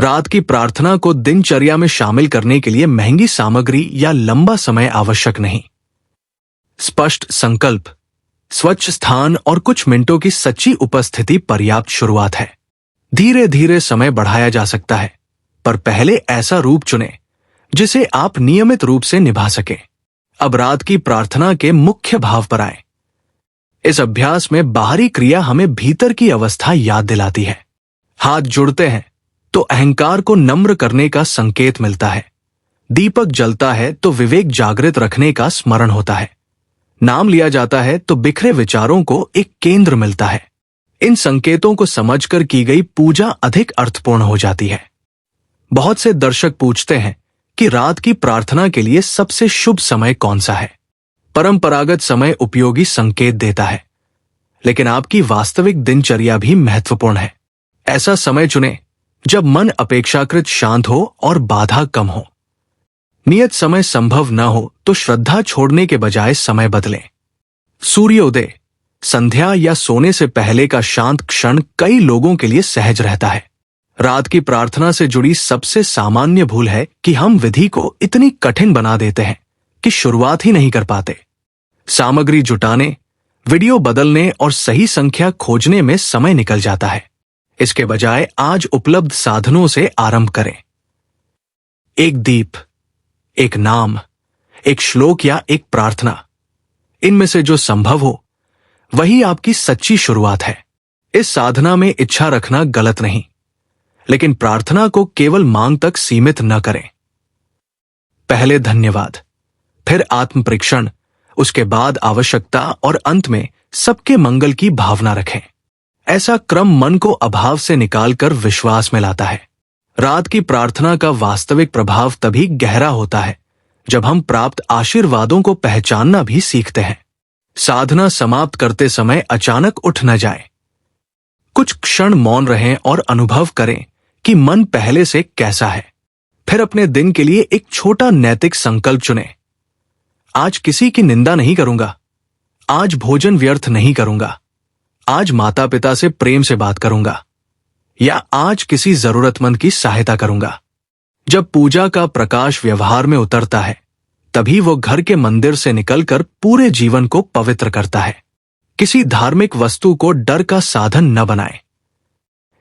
रात की प्रार्थना को दिनचर्या में शामिल करने के लिए महंगी सामग्री या लंबा समय आवश्यक नहीं। स्पष्ट संकल्प, स्वच्छ स्थान और कुछ मिनटों की सच्ची उपस्थिति पर्याप्त शुरुआत है। धीरे धीरे समय बढ़ाया जा सकता है, पर पहले ऐसा रूप चुनें जिसे आप नियमित रूप से निभा सकें। अब रात की प्रार्थना के मुख्य भाव पर आए। इस अभ्यास में बाहरी क्रिया हमें भीतर की अवस्था याद दिलाती है। हाथ जुड़ते हैं तो अहंकार को नम्र करने का संकेत मिलता है। दीपक जलता है तो विवेक जागृत रखने का स्मरण होता है। नाम लिया जाता है तो बिखरे विचारों को एक केंद्र मिलता है। इन संकेतों को समझकर की गई पूजा अधिक अर्थपूर्ण हो जाती है। बहुत से दर्शक पूछते हैं कि रात की प्रार्थना के लिए सबसे शुभ समय कौन सा है। परंपरागत समय उपयोगी संकेत देता है, लेकिन आपकी वास्तविक दिनचर्या भी महत्वपूर्ण है। ऐसा समय चुनें जब मन अपेक्षाकृत शांत हो और बाधा कम हो। नियत समय संभव न हो तो श्रद्धा छोड़ने के बजाय समय बदलें। सूर्योदय, संध्या या सोने से पहले का शांत क्षण कई लोगों के लिए सहज रहता है। रात की प्रार्थना से जुड़ी सबसे सामान्य भूल है कि हम विधि को इतनी कठिन बना देते हैं कि शुरुआत ही नहीं कर पाते। सामग्री जुटाने, वीडियो बदलने और सही संख्या खोजने में समय निकल जाता है। इसके बजाय आज उपलब्ध साधनों से आरंभ करें। एक दीप, एक नाम, एक श्लोक या एक प्रार्थना, इनमें से जो संभव हो वही आपकी सच्ची शुरुआत है। इस साधना में इच्छा रखना गलत नहीं, लेकिन प्रार्थना को केवल मांग तक सीमित न करें। पहले धन्यवाद, फिर आत्म परीक्षण, उसके बाद आवश्यकता और अंत में सबके मंगल की भावना रखें। ऐसा क्रम मन को अभाव से निकालकर विश्वास में लाता है। रात की प्रार्थना का वास्तविक प्रभाव तभी गहरा होता है जब हम प्राप्त आशीर्वादों को पहचानना भी सीखते हैं। साधना समाप्त करते समय अचानक उठ न जाए। कुछ क्षण मौन रहें और अनुभव करें कि मन पहले से कैसा है। फिर अपने दिन के लिए एक छोटा नैतिक संकल्प चुनें। आज किसी की निंदा नहीं करूंगा, आज भोजन व्यर्थ नहीं करूंगा, आज माता पिता से प्रेम से बात करूंगा, या आज किसी जरूरतमंद की सहायता करूंगा। जब पूजा का प्रकाश व्यवहार में उतरता है, तभी वो घर के मंदिर से निकलकर पूरे जीवन को पवित्र करता है। किसी धार्मिक वस्तु को डर का साधन न बनाएं।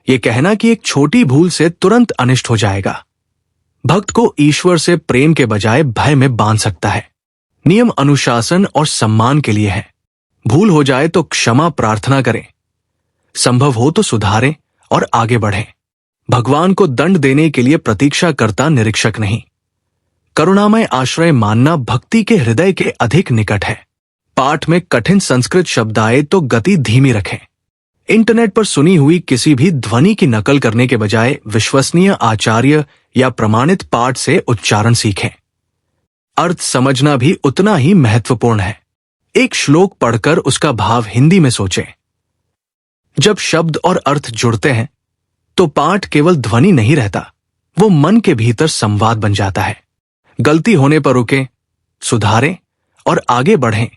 ये कहना कि एक छोटी भूल से तुरंत अनिष्ट हो जाएगा, भक्त को ईश्वर से प्रेम के बजाय भय में बांध सकता है। नियम अनुशासन और सम्मान के लिए है। भूल हो जाए तो क्षमा प्रार्थना करें, संभव हो तो सुधारें और आगे बढ़ें। भगवान को दंड देने के लिए प्रतीक्षा करता निरीक्षक नहीं। करुणामय आश्रय मानना भक्ति के हृदय के अधिक निकट है। पाठ में कठिन संस्कृत शब्द आए तो गति धीमी रखें। इंटरनेट पर सुनी हुई किसी भी ध्वनि की नकल करने के बजाय विश्वसनीय आचार्य या प्रमाणित पाठ से उच्चारण सीखें। अर्थ समझना भी उतना ही महत्वपूर्ण है। एक श्लोक पढ़कर उसका भाव हिंदी में सोचें। जब शब्द और अर्थ जुड़ते हैं तो पाठ केवल ध्वनि नहीं रहता, वो मन के भीतर संवाद बन जाता है। गलती होने पर रुकें, सुधारें और आगे बढ़ें।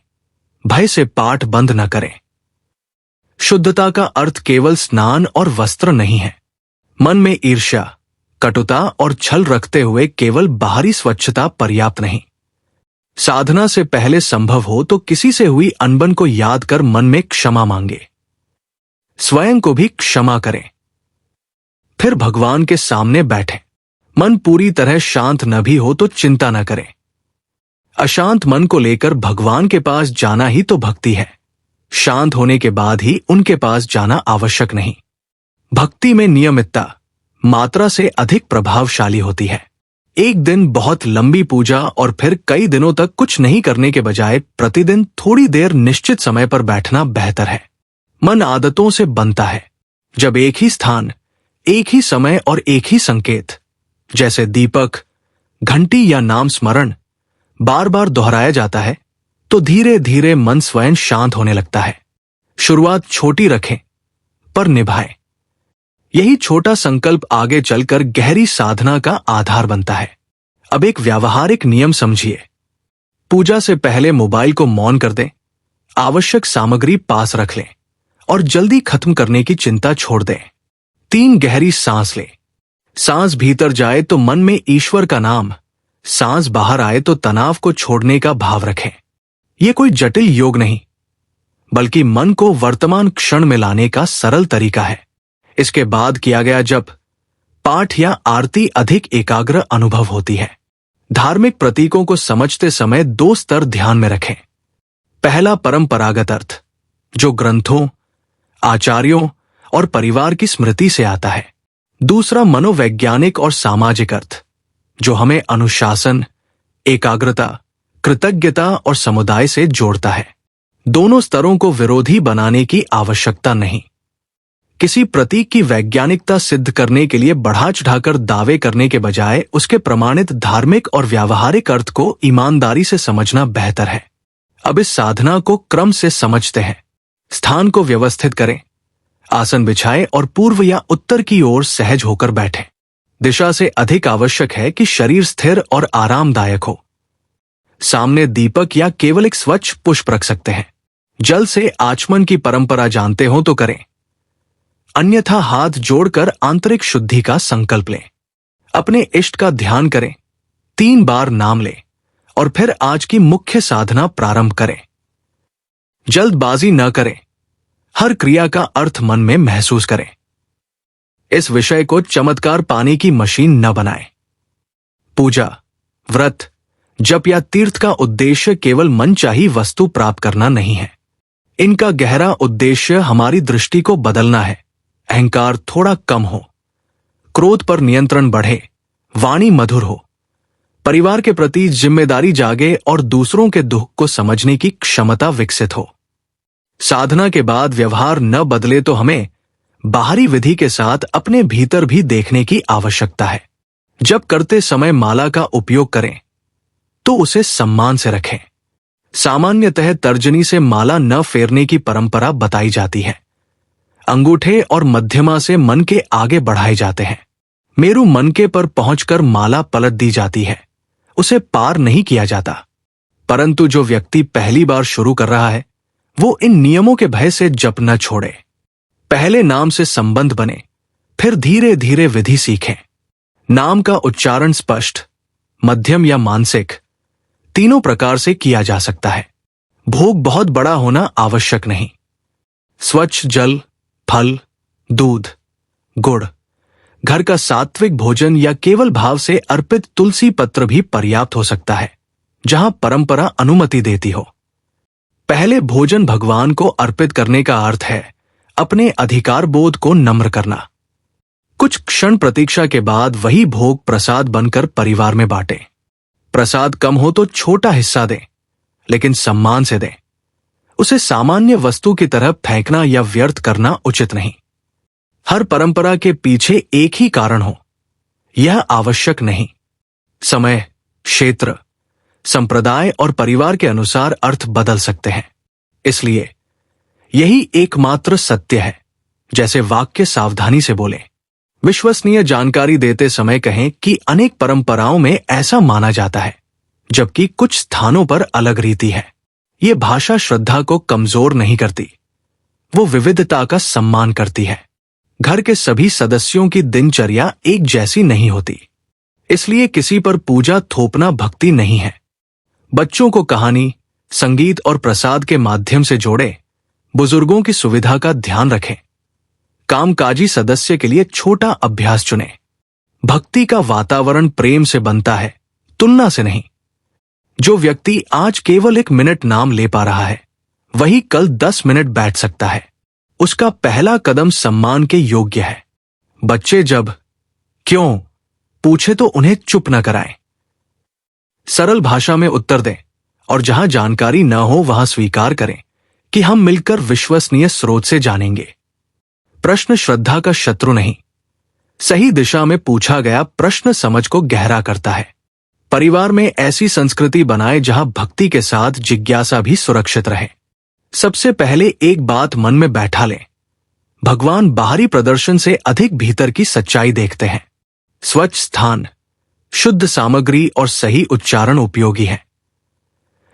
भय से पाठ बंद न करें। शुद्धता का अर्थ केवल स्नान और वस्त्र नहीं है। मन में ईर्ष्या, कटुता और छल रखते हुए केवल बाहरी स्वच्छता पर्याप्त नहीं। साधना से पहले संभव हो तो किसी से हुई अनबन को याद कर मन में क्षमा मांगे। स्वयं को भी क्षमा करें। फिर भगवान के सामने बैठें। मन पूरी तरह शांत न भी हो तो चिंता न करें। अशांत मन को लेकर भगवान के पास जाना ही तो भक्ति है। शांत होने के बाद ही उनके पास जाना आवश्यक नहीं। भक्ति में नियमितता मात्रा से अधिक प्रभावशाली होती है। एक दिन बहुत लंबी पूजा और फिर कई दिनों तक कुछ नहीं करने के बजाय प्रतिदिन थोड़ी देर निश्चित समय पर बैठना बेहतर है। मन आदतों से बनता है। जब एक ही स्थान, एक ही समय और एक ही संकेत, जैसे दीपक, घंटी या नाम स्मरण, बार बार दोहराया जाता है तो धीरे धीरे मन स्वयं शांत होने लगता है। शुरुआत छोटी रखें पर निभाएं। यही छोटा संकल्प आगे चलकर गहरी साधना का आधार बनता है। अब एक व्यावहारिक नियम समझिए। पूजा से पहले मोबाइल को मौन कर दें, आवश्यक सामग्री पास रख लें और जल्दी खत्म करने की चिंता छोड़ दें। 3 गहरी सांस लें, सांस भीतर जाए तो मन में ईश्वर का नाम, सांस बाहर आए तो तनाव को छोड़ने का भाव रखें। यह कोई जटिल योग नहीं, बल्कि मन को वर्तमान क्षण में लाने का सरल तरीका है। इसके बाद किया गया जप, पाठ या आरती अधिक एकाग्र अनुभव होती है। धार्मिक प्रतीकों को समझते समय 2 स्तर ध्यान में रखें। पहला परंपरागत अर्थ, जो ग्रंथों, आचार्यों और परिवार की स्मृति से आता है। दूसरा मनोवैज्ञानिक और सामाजिक अर्थ, जो हमें अनुशासन, एकाग्रता, कृतज्ञता और समुदाय से जोड़ता है। दोनों स्तरों को विरोधी बनाने की आवश्यकता नहीं। किसी प्रतीक की वैज्ञानिकता सिद्ध करने के लिए बढ़ा चढ़ाकर दावे करने के बजाय उसके प्रमाणित धार्मिक और व्यावहारिक अर्थ को ईमानदारी से समझना बेहतर है। अब इस साधना को क्रम से समझते हैं। स्थान को व्यवस्थित करें, आसन बिछाएं और पूर्व या उत्तर की ओर सहज होकर बैठें। दिशा से अधिक आवश्यक है कि शरीर स्थिर और आरामदायक हो। सामने दीपक या केवल एक स्वच्छ पुष्प रख सकते हैं। जल से आचमन की परंपरा जानते हो तो करें, अन्यथा हाथ जोड़कर आंतरिक शुद्धि का संकल्प लें। अपने इष्ट का ध्यान करें, 3 बार नाम लें और फिर आज की मुख्य साधना प्रारंभ करें। जल्दबाजी न करें, हर क्रिया का अर्थ मन में महसूस करें। इस विषय को चमत्कार पाने की मशीन न बनाएं। पूजा, व्रत, जप या तीर्थ का उद्देश्य केवल मनचाही वस्तु प्राप्त करना नहीं है। इनका गहरा उद्देश्य हमारी दृष्टि को बदलना है। अहंकार थोड़ा कम हो, क्रोध पर नियंत्रण बढ़े, वाणी मधुर हो, परिवार के प्रति जिम्मेदारी जागे और दूसरों के दुख को समझने की क्षमता विकसित हो। साधना के बाद व्यवहार न बदले तो हमें बाहरी विधि के साथ अपने भीतर भी देखने की आवश्यकता है। जब करते समय माला का उपयोग करें तो उसे सम्मान से रखें। सामान्यतः तर्जनी से माला न फेरने की परंपरा बताई जाती है। अंगूठे और मध्यमा से मन के आगे बढ़ाए जाते हैं। मेरु मनके पर पहुंचकर माला पलट दी जाती है, उसे पार नहीं किया जाता। परंतु जो व्यक्ति पहली बार शुरू कर रहा है वो इन नियमों के भय से जप न छोड़े। पहले नाम से संबंध बने, फिर धीरे धीरे विधि सीखें। नाम का उच्चारण स्पष्ट, मध्यम या मानसिक, तीनों प्रकार से किया जा सकता है। भोग बहुत बड़ा होना आवश्यक नहीं। स्वच्छ जल, फल, दूध, गुड़, घर का सात्विक भोजन या केवल भाव से अर्पित तुलसी पत्र भी पर्याप्त हो सकता है, जहां परंपरा अनुमति देती हो। पहले भोजन भगवान को अर्पित करने का अर्थ है अपने अधिकार बोध को नम्र करना। कुछ क्षण प्रतीक्षा के बाद वही भोग प्रसाद बनकर परिवार में बांटें। प्रसाद कम हो तो छोटा हिस्सा दें, लेकिन सम्मान से दें। उसे सामान्य वस्तु की तरह फेंकना या व्यर्थ करना उचित नहीं। हर परंपरा के पीछे एक ही कारण हो, यह आवश्यक नहीं। समय, क्षेत्र, संप्रदाय और परिवार के अनुसार अर्थ बदल सकते हैं। इसलिए यही एकमात्र सत्य है। जैसे वाक्य सावधानी से बोलें। विश्वसनीय जानकारी देते समय कहें कि अनेक परंपराओं में ऐसा माना जाता है, जबकि कुछ स्थानों पर अलग रीति है। ये भाषा श्रद्धा को कमजोर नहीं करती, वो विविधता का सम्मान करती है। घर के सभी सदस्यों की दिनचर्या एक जैसी नहीं होती, इसलिए किसी पर पूजा थोपना भक्ति नहीं है। बच्चों को कहानी, संगीत और प्रसाद के माध्यम से जोड़ें। बुजुर्गों की सुविधा का ध्यान रखें। कामकाजी सदस्य के लिए छोटा अभ्यास चुनें। भक्ति का वातावरण प्रेम से बनता है, तुलना से नहीं। जो व्यक्ति आज केवल 1 मिनट नाम ले पा रहा है, वही कल 10 मिनट बैठ सकता है। उसका पहला कदम सम्मान के योग्य है। बच्चे जब क्यों पूछे तो उन्हें चुप न कराएं। सरल भाषा में उत्तर दें और जहां जानकारी न हो वहां स्वीकार करें कि हम मिलकर विश्वसनीय स्रोत से जानेंगे। प्रश्न श्रद्धा का शत्रु नहीं। सही दिशा में पूछा गया प्रश्न समझ को गहरा करता है। परिवार में ऐसी संस्कृति बनाए जहां भक्ति के साथ जिज्ञासा भी सुरक्षित रहे। सबसे पहले एक बात मन में बैठा लें, भगवान बाहरी प्रदर्शन से अधिक भीतर की सच्चाई देखते हैं। स्वच्छ स्थान, शुद्ध सामग्री और सही उच्चारण उपयोगी है,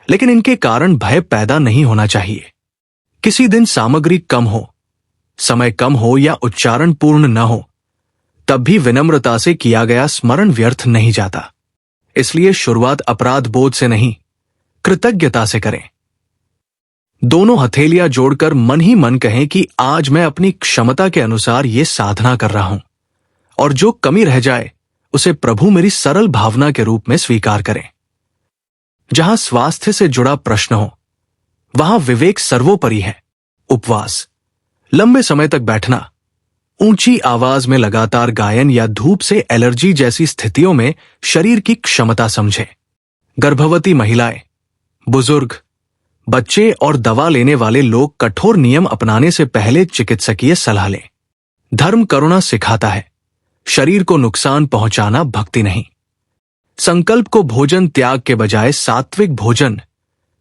लेकिन इनके कारण भय पैदा नहीं होना चाहिए। किसी दिन सामग्री कम हो, समय कम हो या उच्चारण पूर्ण न हो, तब भी विनम्रता से किया गया स्मरण व्यर्थ नहीं जाता। इसलिए शुरुआत अपराध बोध से नहीं, कृतज्ञता से करें। दोनों हथेलियां जोड़कर मन ही मन कहें कि आज मैं अपनी क्षमता के अनुसार ये साधना कर रहा हूं, और जो कमी रह जाए उसे प्रभु मेरी सरल भावना के रूप में स्वीकार करें। जहां स्वास्थ्य से जुड़ा प्रश्न हो वहां विवेक सर्वोपरि है। उपवास, लंबे समय तक बैठना, ऊंची आवाज में लगातार गायन या धूप से एलर्जी जैसी स्थितियों में शरीर की क्षमता समझें। गर्भवती महिलाएं, बुजुर्ग, बच्चे और दवा लेने वाले लोग कठोर नियम अपनाने से पहले चिकित्सकीय सलाह लें। धर्म करुणा सिखाता है, शरीर को नुकसान पहुंचाना भक्ति नहीं। संकल्प को भोजन त्याग के बजाय सात्विक भोजन,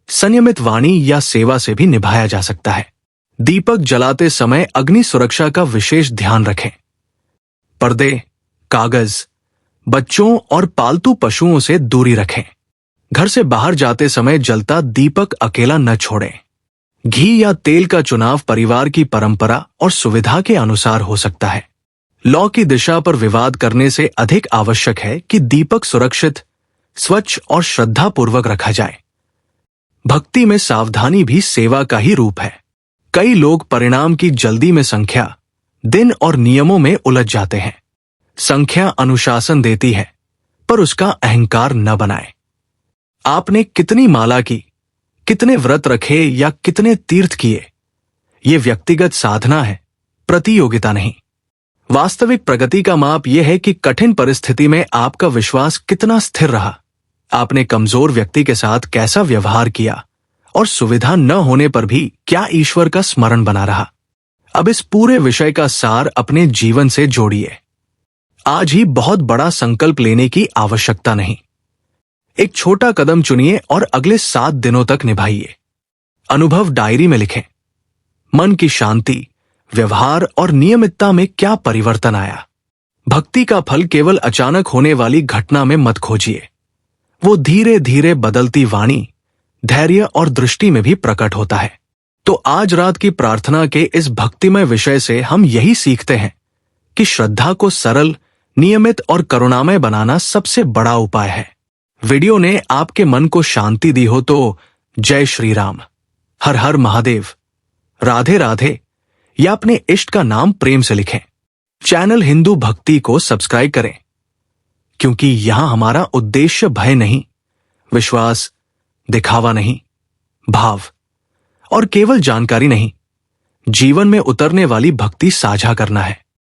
संयमित वाणी या सेवा से भी निभाया जा सकता है। दीपक जलाते समय अग्नि सुरक्षा का विशेष ध्यान रखें। पर्दे, कागज, बच्चों और पालतू पशुओं से दूरी रखें। घर से बाहर जाते समय जलता दीपक अकेला न छोड़ें। घी या तेल का चुनाव परिवार की परंपरा और सुविधा के अनुसार हो सकता है। लौ की दिशा पर विवाद करने से अधिक आवश्यक है कि दीपक सुरक्षित, स्वच्छ और श्रद्धापूर्वक रखा जाए। भक्ति में सावधानी भी सेवा का ही रूप है। कई लोग परिणाम की जल्दी में संख्या, दिन और नियमों में उलझ जाते हैं। संख्या अनुशासन देती है, पर उसका अहंकार न बनाए। आपने कितनी माला की, कितने व्रत रखे या कितने तीर्थ किए, ये व्यक्तिगत साधना है, प्रतियोगिता नहीं। वास्तविक प्रगति का माप यह है कि कठिन परिस्थिति में आपका विश्वास कितना स्थिर रहा, आपने कमजोर व्यक्ति के साथ कैसा व्यवहार किया, और सुविधा न होने पर भी क्या ईश्वर का स्मरण बना रहा। अब इस पूरे विषय का सार अपने जीवन से जोड़िए। आज ही बहुत बड़ा संकल्प लेने की आवश्यकता नहीं। एक छोटा कदम चुनिए और अगले 7 दिनों तक निभाइए। अनुभव डायरी में लिखें। मन की शांति, व्यवहार और नियमितता में क्या परिवर्तन आया। भक्ति का फल केवल अचानक होने वाली घटना में मत खोजिए। वो धीरे धीरे बदलती वाणी, धैर्य और दृष्टि में भी प्रकट होता है। तो आज रात की प्रार्थना के इस भक्तिमय विषय से हम यही सीखते हैं कि श्रद्धा को सरल, नियमित और करुणामय बनाना सबसे बड़ा उपाय है। वीडियो ने आपके मन को शांति दी हो तो जय श्री राम, हर हर महादेव, राधे राधे या अपने इष्ट का नाम प्रेम से लिखें। चैनल हिंदू भक्ति को सब्सक्राइब करें, क्योंकि यहां हमारा उद्देश्य भय नहीं, विश्वास, दिखावा नहीं, भाव और केवल जानकारी नहीं, जीवन में उतरने वाली भक्ति साझा करना है।